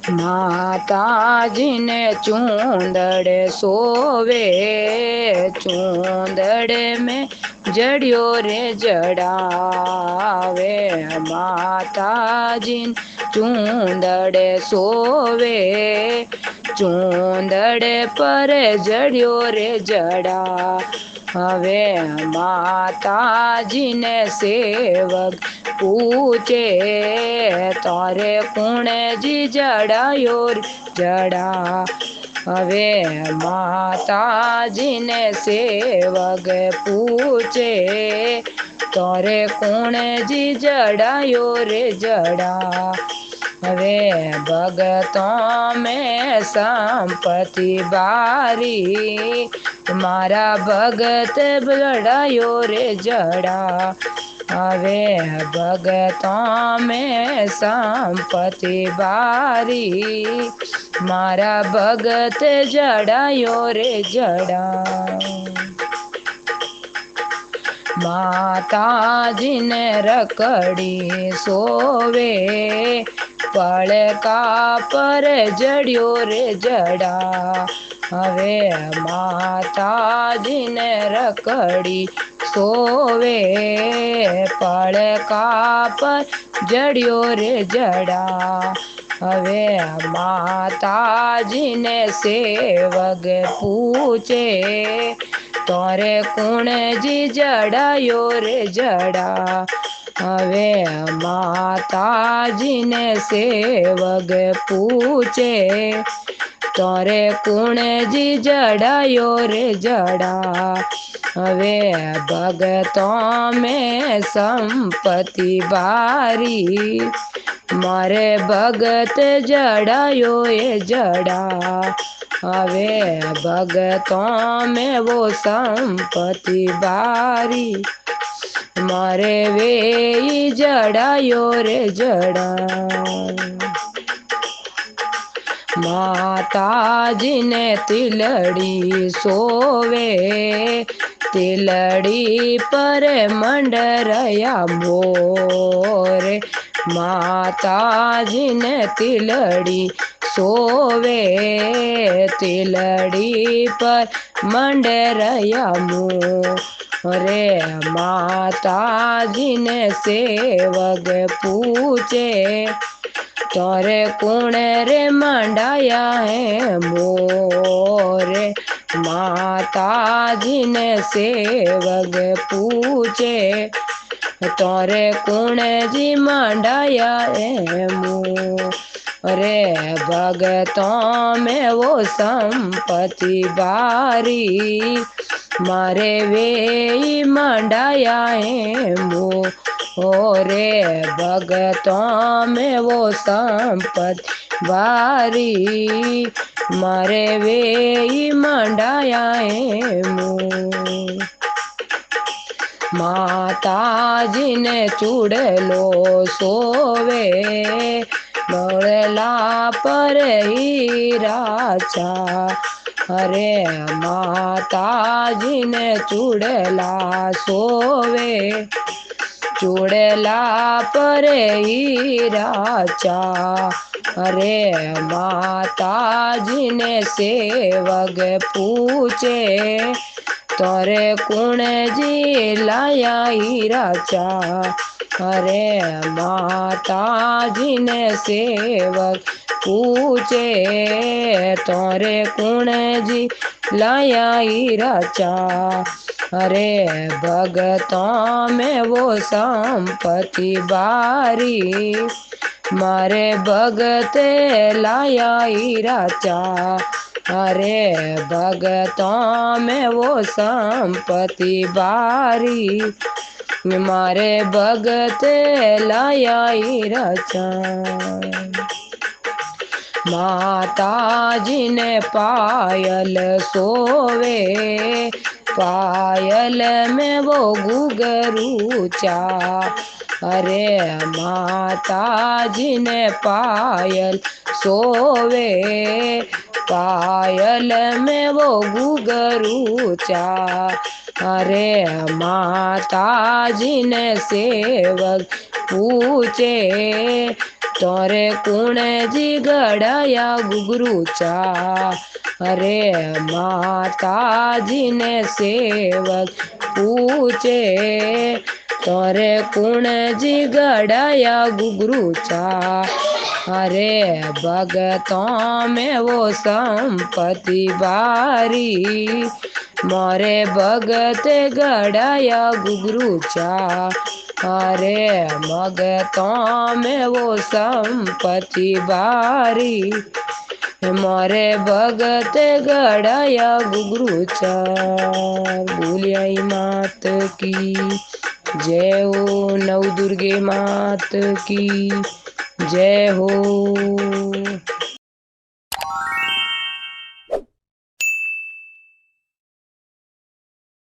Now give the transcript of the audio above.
माताजी ने चूंदड़ सोवे, चूंदड़ में जड़ियो रे जड़ावे। माताजी चूंदड़ सोवे, चूंदड़ पर जड़ियो रे जड़ा। हवे माताजी ने सेवक पूछे, तारे कुणे जी जड़ायो जड़ा। हवे माताजी ने सेवक पूछे, तारे कुणे जी जड़ायो रे जड़ा। हवे भगतों में संपत्ति बारी, मारा भगत जड़ायो रे जड़ा। हवे भगतों में संपत्ति बारी, मारा भगत जड़ायो रे जड़ा। माताजी ने रकड़ी सोवे, पड़ का पर जड़ियो रे जड़ा। हवे माताजी ने रकड़ी सोवे, पड़ का पर जड़ियो रे जड़ा। हवे माताजी ने सेवक पूछे, तारे कुण जी जड़ायो रे जड़ा। हवे माताजी ने सेवक पूछे, तारे कुण जी जड़ायो रे जड़ा। हवे भगतों में संपत्ति बारी, मारे भगत जड़ायो ये जड़ा। हवे भगतों में वो संपत्ति बारी, मारे वे जड़ायो रे जड़ा। माताजी ने तिलड़ी सोवे, तिलड़ी पर मंडरया मोरे। माताजी ने तिलड़ी सोवे, तिलड़ी पर मंडरया मोरे। माताजी ने सेवक पूछे, तारे कुण रे मंडाया है मोरे। माताजी ने सेवक पूछे, तारे कुण जी मंडाया है मोरे। भगतों में वो संपत्ति बारी, मारे वे मंडाया है मोरे। भगतों में वो संपत्ति बारी, मारे वे मंडाया है मोर। माताजी ने चूड़लो सोवे, मोड़ला पर हीरा चा। अरे माताजी ने चूड़ला सोवे, चूड़ला पर हीरा चा। अरे माताजी ने सेवक पूछे, तारे कुण जी लाया हीरा चा। अरे माताजी ने सेवक पूछे, तारे कुण जी लाया हीरा चा। अरे भगतों में वो संपत्ति बारी, मारे भगत लाया हीरा चा। अरे भगतों में वो संपत्ति बारी, मारे भगत लाया हीरा चा। माताजी ने पायल सोवे, पायल में वो घुघरू चा। अरे माताजी ने पायल सोवे, पायल में वो घुघरू चा। अरे माताजी ने सेवक पूछे, तोरे कुणे जी गड़ाया घुघरू चा। अरे माता जी ने सेवक पूछे, तोरे कुणे जी गड़ाया घुघरू चा। अरे भगतों में वो संपत्ति बारी, मोरे भगत गड़ाया घुघरू चा। अरे भगतों में वो संपत्ति बारी, मोरे भगत गड़ाया घुघरू चा। भूलियाई मात की जय हो, नव दुर्गे मात की जय हो।